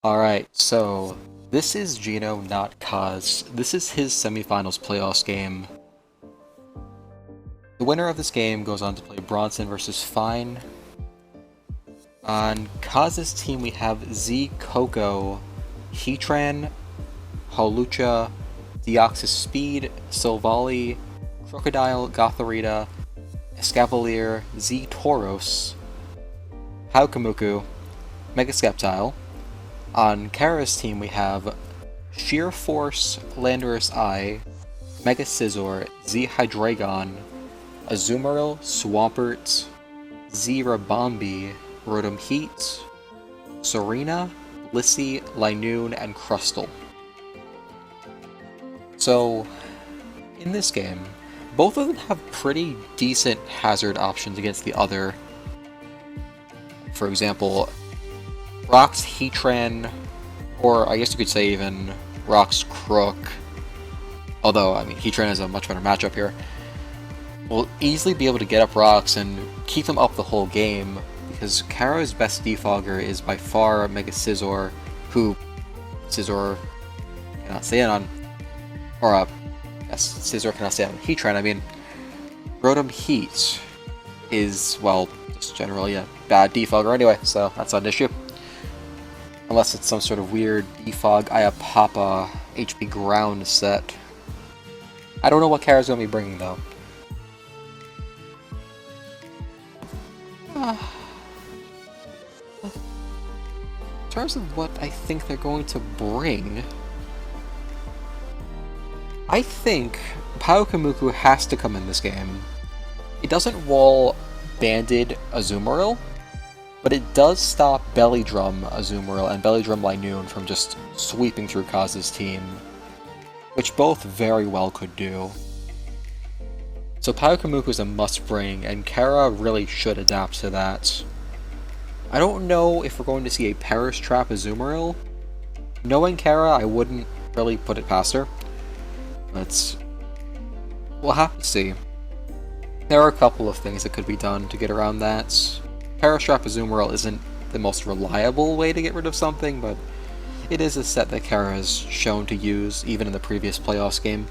Alright, so this is Geno, not Khaz. This is his semifinals playoffs game. The winner of this game goes on to play Bronson versus Fine. On Khaz's team we have Z, Coco, Heatran, Hawlucha, deoxys-speed, Silvally, Crocodile, Gothorita, Escavalier, Z, Tauros, Paukamuku, mega-sceptile. On Cara's team we have Sheer Force, Landorus-I, mega-scizor, Z Hydreigon, Azumarill, Swampert, Z Rabombi, rotom-heat, Serena, Lissy, Linoone, and Crustle. So, in this game, both of them have pretty decent hazard options against the other. For example, Rock's Heatran, or I guess you could say even Rock's Crook, although, I mean, Heatran has a much better matchup here, will easily be able to get up Rocks and keep them up the whole game, because Cara's best defogger is by far mega-scizor, who Scizor cannot stay in on, or, yes, Scizor cannot stay on Heatran. I mean, rotom-heat is, well, just generally a bad defogger anyway, so that's not an issue. Unless it's some sort of weird defog Iapapa HP ground set. I don't know what Cara's going to be bringing though. In terms of what I think they're going to bring, I think Paukamuku has to come in this game. It doesn't wall Banded Azumarill, but it does stop Belly Drum Azumarill and Belly Drum Linoone from just sweeping through Khaz's team, which both very well could do. So Paukamuku is a must-bring, and Cara really should adapt to that. I don't know if we're going to see a Perish Trap Azumarill. Knowing Cara, I wouldn't really put it past her, but we'll have to see. There are a couple of things that could be done to get around that. Perish Trap Azumarill isn't the most reliable way to get rid of something, but it is a set that Cara has shown to use, even in the previous playoffs game.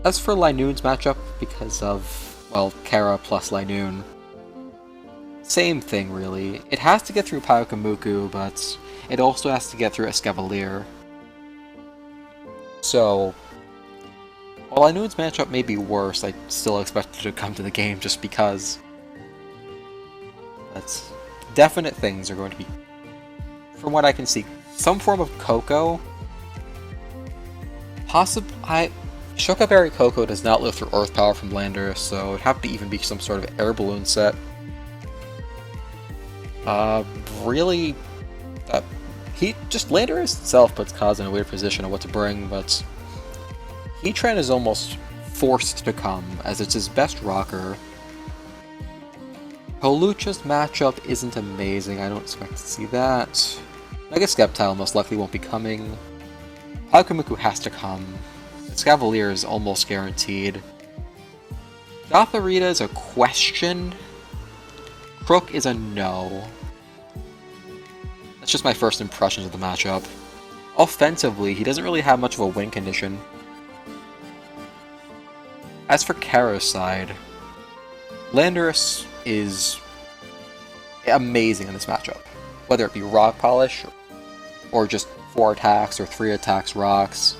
As for Linoone's matchup, because of, well, Cara plus Linoone, same thing really. It has to get through Paukamuku, but it also has to get through Escavalier. So, while Linoone's matchup may be worse, I still expect it to come to the game just because. That's definite things are going to be, from what I can see, some form of Coco. Chocoberry Coco does not live through Earth Power from Landorus, so it'd have to even be some sort of air balloon set. Really, Landorus itself puts Khaz in a weird position of what to bring, but Heatran is almost forced to come, as it's his best rocker. Hawlucha's matchup isn't amazing, I don't expect to see that. mega-sceptile most likely won't be coming. Paukamuku has to come. Escavalier is almost guaranteed. Gothorita is a question. Crook is a no. That's just my first impressions of the matchup. Offensively, he doesn't really have much of a win condition. As for Cara's side, Landorus is amazing in this matchup. Whether it be Rock Polish, or just 4 attacks or 3 attacks Rocks,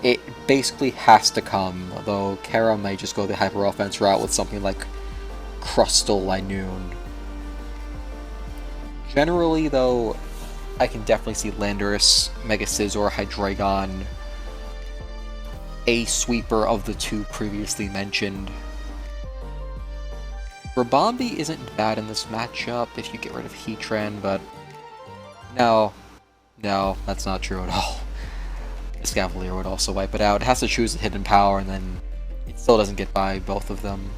it basically has to come, though Cara might just go the hyper offense route with something like Crustle Linoone. Generally though, I can definitely see Landorus, mega-scizor, Hydreigon, a sweeper of the two previously mentioned. Rabombi isn't bad in this matchup if you get rid of Heatran, but no, that's not true at all. Escavalier would also wipe it out. It has to choose a hidden power, and then it still doesn't get by both of them.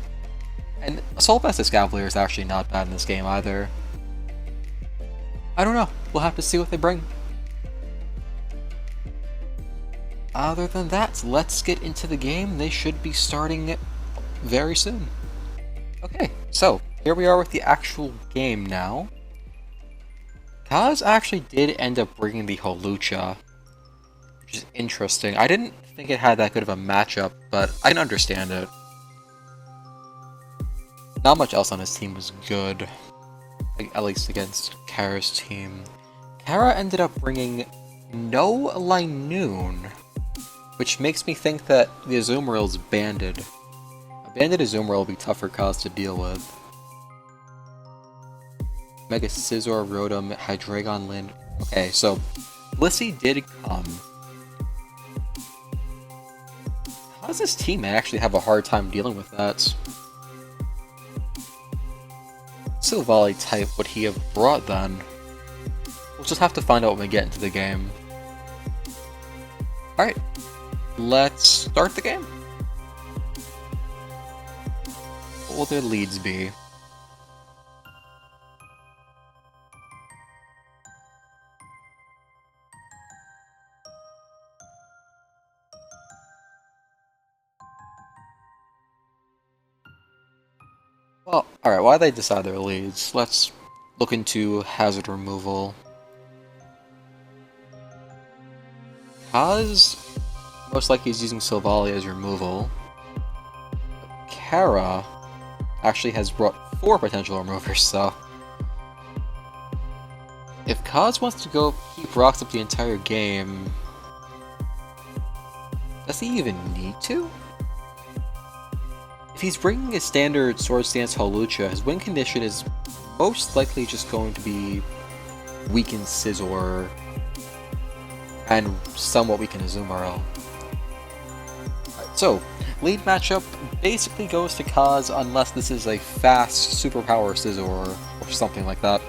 And Assault Vest Escavalier is actually not bad in this game either. I don't know. We'll have to see what they bring. Other than that, let's get into the game. They should be starting very soon. Okay, so here we are with the actual game now. Khaz actually did end up bringing the Holucha, which is interesting. I didn't think it had that good of a matchup, but I can understand it. Not much else on his team was good, at least against Cara's team. Cara ended up bringing no Linoon, which makes me think that the Azumarill is banded. A banded Azumarill will be tough for Khaz to deal with. Mega-Scizor, Rotom, Hydreigon, Land. Okay, so Blissey did come. Khaz's team may actually have a hard time dealing with that. Silvally type would he have brought then? We'll just have to find out when we get into the game. Alright, let's start the game. What will their leads be? Well, alright, why they decide their leads? Let's look into hazard removal. Khaz, most likely is using Silvally as removal. Cara actually has brought 4 potential removers, so... if Khaz wants to go keep rocks up the entire game... does he even need to? If he's bringing a standard Sword Stance Holucha, his win condition is most likely just going to be weakened Scizor and somewhat weakened Azumarill. So, lead matchup basically goes to Khaz unless this is a fast superpower Scizor or something like that.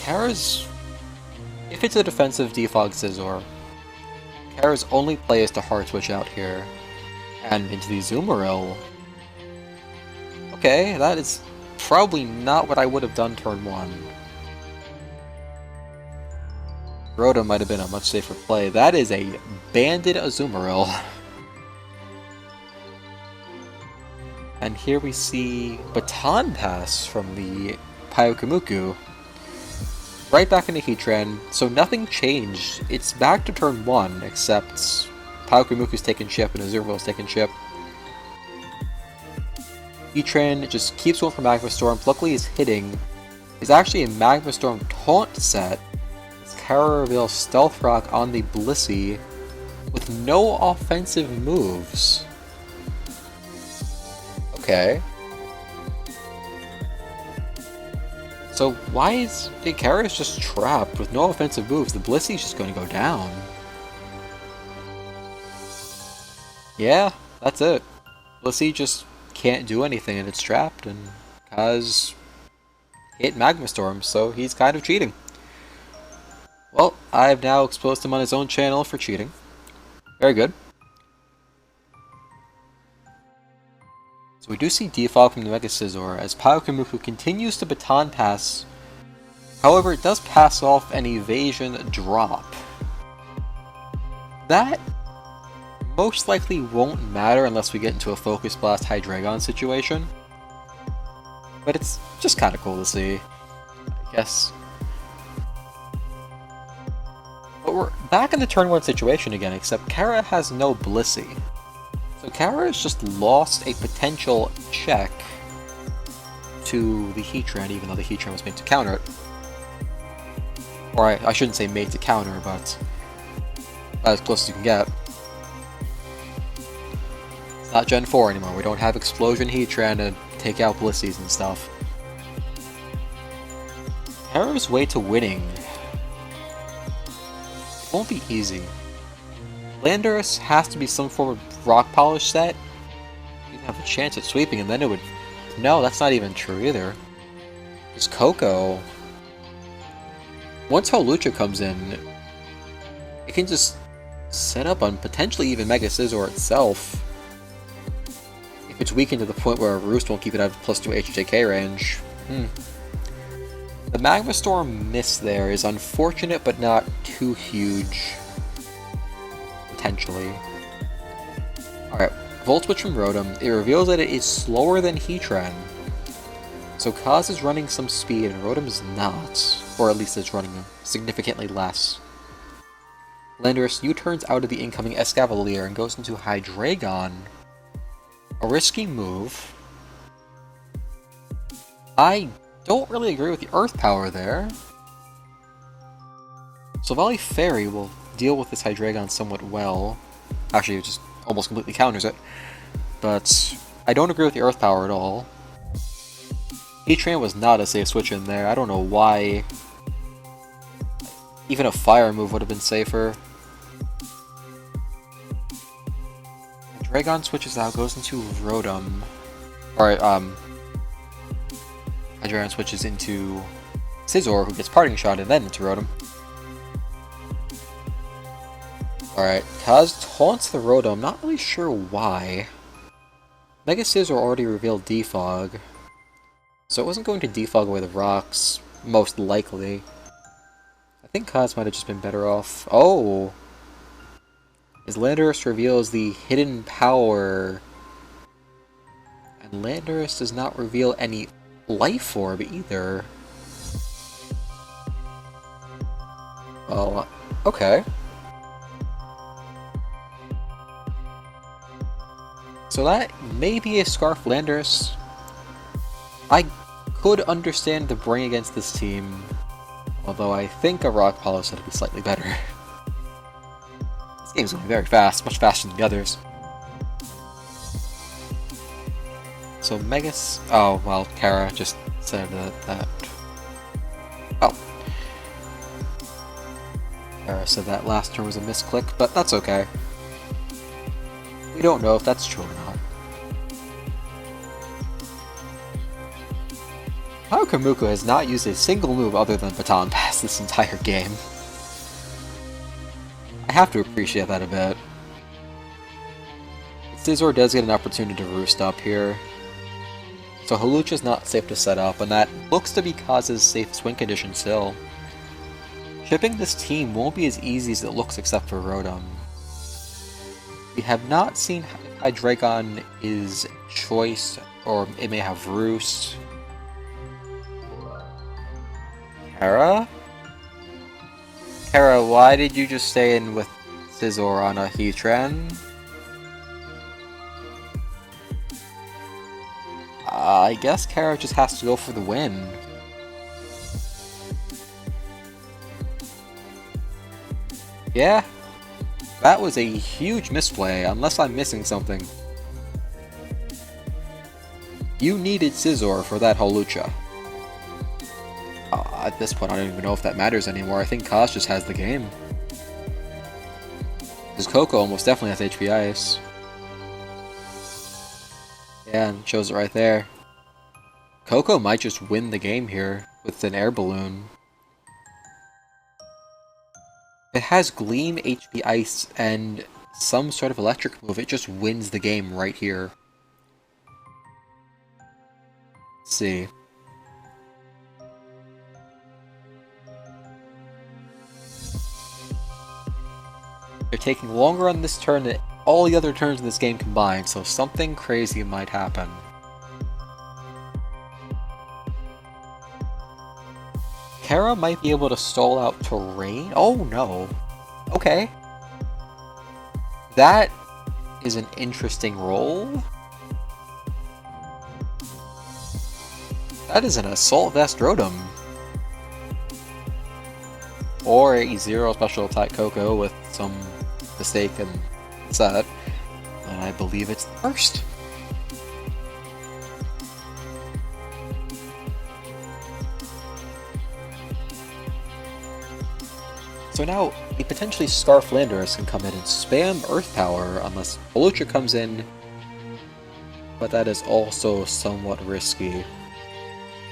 Cara's... if it's a defensive deoxys-s, Cara's only play is to hard switch out here. And into the Azumarill. Okay, that is probably not what I would have done turn 1. Rotom might have been a much safer play. That is a banded Azumarill. And here we see Baton Pass from the Pyukumuku. Right back into Heatran, so nothing changed. It's back to turn 1, except Pyukumuku's taking chip and Azumarill's taking chip. Heatran just keeps going for Magma Storm. Luckily his hitting is actually a Magma Storm taunt set. As Cara reveals Stealth Rock on the Blissey with no offensive moves. Okay. So why is Cara just trapped with no offensive moves? The Blissey's just going to go down. Yeah, that's it. Blissey just can't do anything and it's trapped, and Khaz hit Magma Storm, so he's kind of cheating. Well, I've now exposed him on his own channel for cheating. Very good. So we do see defog from the mega-Scizor as Pyukumuku continues to Baton Pass. However, it does pass off an evasion drop. That most likely won't matter unless we get into a Focus Blast Hydreigon situation. But it's just kind of cool to see, I guess. But we're back in the turn 1 situation again, except Cara has no Blissey. So Cara has just lost a potential check to the Heatran, even though the Heatran was made to counter it. Or I shouldn't say made to counter, but as close as you can get. It's not Gen 4 anymore. We don't have Explosion Heatran to take out Blisseys and stuff. Cara's way to winning won't be easy. Landorus has to be some form of rock polish set. You'd have a chance at sweeping, and then it would... No, that's not even true either. Because Coco... once Holucha comes in, it can just set up on potentially even mega-Scizor itself. If it's weakened to the point where a Roost won't keep it out of +2 HJK range. The Magma Storm miss there is unfortunate, but not too huge. Potentially. Alright, Volt Switch from Rotom, it reveals that it is slower than Heatran. So Khaz is running some speed and Rotom is not, or at least it's running significantly less. Landorus U-turns out of the incoming Escavalier and goes into Hydreigon. A risky move. I don't really agree with the Earth Power there. Silvally Fairy will deal with this Hydreigon somewhat well. Actually, it just almost completely counters it. But I don't agree with the Earth Power at all. Heatran was not a safe switch in there. I don't know why. Even a Fire move would have been safer. Hydreigon switches out, goes into Rotom. Alright, Hydreigon switches into Scizor, who gets Parting Shot, and then into Rotom. Alright, Khaz taunts the Rotom, not really sure why. mega-scizor already revealed Defog, so it wasn't going to defog away the rocks, most likely. I think Khaz might have just been better off. Oh! As Landorus reveals the hidden power. And Landorus does not reveal any life orb either. Well, okay. So that may be a Scarf Landorus. I could understand the bring against this team, although I think a Rock Polish would be slightly better. This game's going very fast, much faster than the others. So oh, well, Cara just said that... Oh. Cara said that last turn was a misclick, but that's okay. We don't know if that's true or not. How Kamuko has not used a single move other than Baton Pass this entire game. I have to appreciate that a bit. Scizor does get an opportunity to roost up here. So Hawlucha's not safe to set up, and that looks to be Khaz's safe swing condition still. Shipping this team won't be as easy as it looks except for Rotom. We have not seen Hydreigon is choice, or it may have Roost. Cara? Cara, why did you just stay in with Scizor on a Heatran? I guess Cara just has to go for the win. Yeah, that was a huge misplay, unless I'm missing something. You needed Scizor for that Hawlucha. At this point, I don't even know if that matters anymore. I think Khaz just has the game. Because Coco almost definitely has HP Ice. Yeah, and shows it right there. Coco might just win the game here with an air balloon. It has Gleam, HP Ice, and some sort of electric move. It just wins the game right here. Let's see. They're taking longer on this turn than all the other turns in this game combined, so something crazy might happen. Cara might be able to stall out terrain? Oh no. Okay. That is an interesting roll. That is an Assault Vest Rotom. Or a zero special attack Coco with some mistake and set. And I believe it's the first. So now, a potentially Scarf Landorus can come in and spam Earth Power unless Hawlucha comes in, but that is also somewhat risky.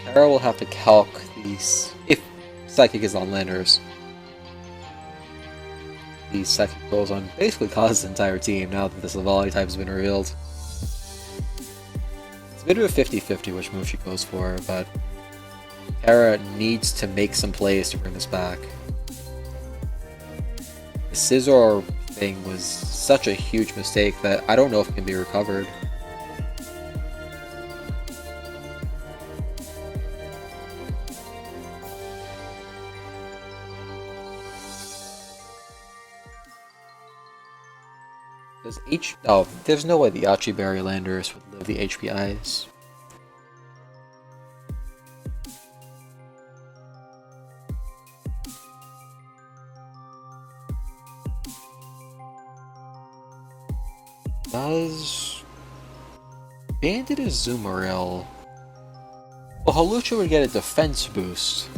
Cara will have to calc these, if Psychic is on Landorus. The Psychic goes on basically Khaz's entire team now that the Silvally type has been revealed. It's a bit of a 50-50 which move she goes for, but Cara needs to make some plays to bring this back. Scizor thing was such a huge mistake that I don't know if it can be recovered. Oh, there's no way the Achiberry Landorus would live the HP Ice. Does Bandit is Azumarill? Well, Hawlucha would get a defense boost.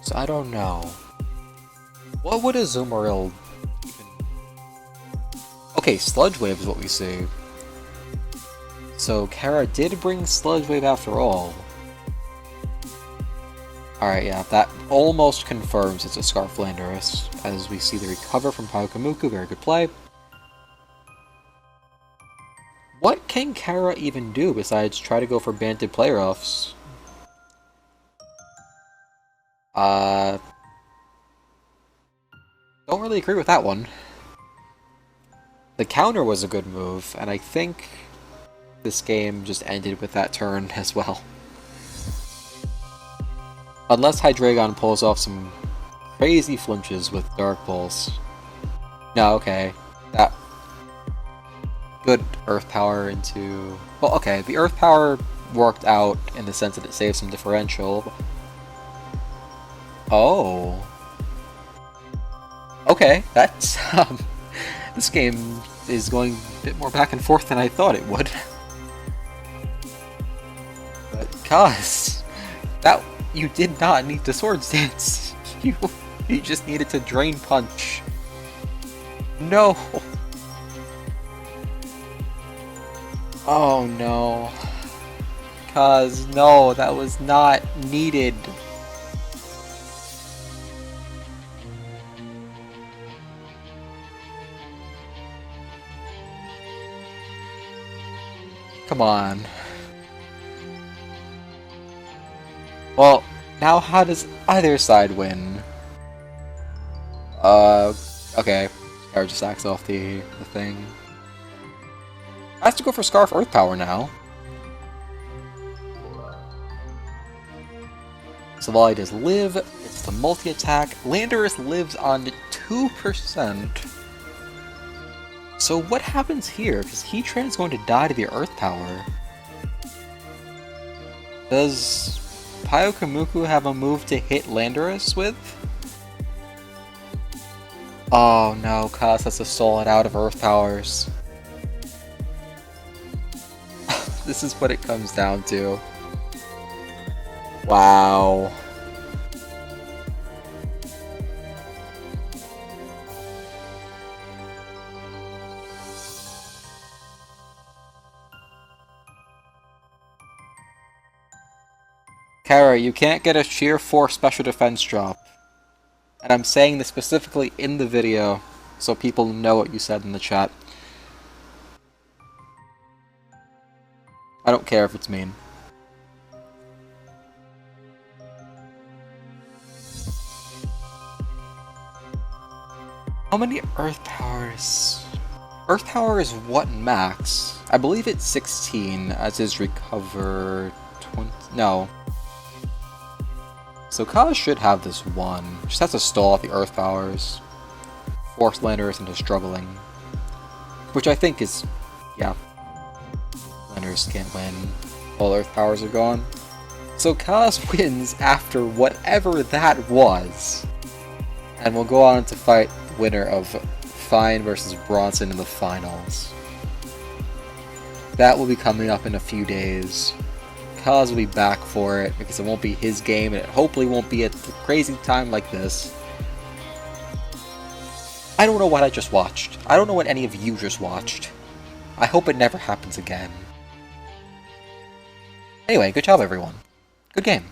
So I don't know. What would a Azumarill even... Okay, Sludge Wave is what we see. So Cara did bring Sludge Wave after all. Alright, yeah, that almost confirms it's a Scarf Landorus, as we see the recover from Pyukumuku, very good play. What can Cara even do besides try to go for Banded playoffs? Don't really agree with that one. The counter was a good move, and I think this game just ended with that turn as well. Unless Hydreigon pulls off some crazy flinches with Dark Pulse. No, okay. That... Good Earth Power into... Well, okay, the Earth Power worked out in the sense that it saved some differential. Oh. Okay, that's... this game is going a bit more back and forth than I thought it would. But, Khaz, that... You did not need the Swords Dance. You just needed to Drain Punch. No. Oh no. Khaz, no, that was not needed. Come on. Well, now how does either side win? Okay. Cara just acts off the thing. Has to go for Scarf Earth Power now. Savali does live. It's the multi-attack. Landorus lives on 2%. So what happens here? Because Heatran's going to die to the Earth Power. Does Pyukumuku have a move to hit Landorus with? Oh no, Khaz has to stall it out of Earth Powers. This is what it comes down to. Wow. Cara, you can't get a Sheer Force special defense drop. And I'm saying this specifically in the video, so people know what you said in the chat. I don't care if it's mean. How many Earth Powers? Earth Power is what max? I believe it's 16, as is Recover 20... No. So Khaz should have this one. Just has to stall out the Earth Powers. Force Landorus into struggling. Which I think is... yeah. Landorus can't win. All Earth Powers are gone. So Khaz wins after whatever that was. And we'll go on to fight the winner of Fine versus Bronson in the finals. That will be coming up in a few days. Khaz will be back for it, because it won't be his game, and it hopefully won't be at a crazy time like this. I don't know what I just watched. I don't know what any of you just watched. I hope it never happens again. Anyway, good job everyone. Good game.